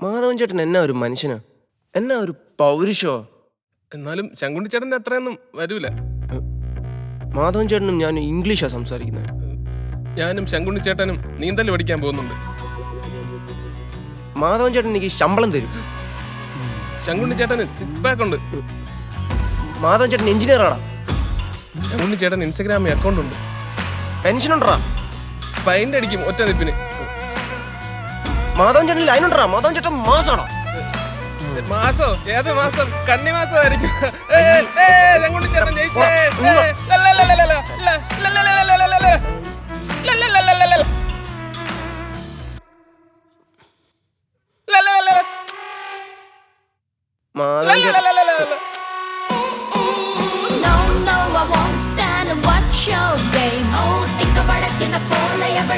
മാധവൻ ചേട്ടൻ എന്നാ ഒരു മനുഷ്യനാ, എന്നാ ഒരു പൗരുഷോ. എന്നാലും ശങ്കുണ്ണിച്ചേട്ടൻ്റെ അത്രയൊന്നും വരൂല. മാധവൻ ചേട്ടനും ഞാൻ ഇംഗ്ലീഷാ സംസാരിക്കുന്നത്. ഞാനും ശങ്കുണ്ണിച്ചേട്ടനും നീന്തൽ പഠിക്കാൻ പോകുന്നുണ്ട്. മാധവൻ ചേട്ടൻ എനിക്ക് ശമ്പളം തരും. ശങ്കുണ്ണിച്ചേട്ടന് സിക്സ് പാക്ക് ഉണ്ട്. മാധവൻ ചേട്ടൻ എഞ്ചിനീയറാടാ. ശങ്കുണ്ണിച്ചേട്ടൻ ഇൻസ്റ്റഗ്രാമിൽ അക്കൗണ്ട് ഉണ്ട്. പെൻഷൻ ഉണ്ടറാ. ഫൈൻ്റെ അടിക്കും ഒറ്റ നിപ്പിന്. മാധവൻ ചേട്ടൻ ലൈനുണ്ടറാ. മാധവൻ ചേട്ടൻ മാസാടാ. മാസോ? ഏത് മാസം? കന്നി മാസമായിരിക്കും. ശങ്കുണ്ണിച്ചേട്ടൻ ജയിച്ചേ. മാധവൻ ചേട്ടൻ I won't stand and watch your game. Oh, think about it in a fall, I ever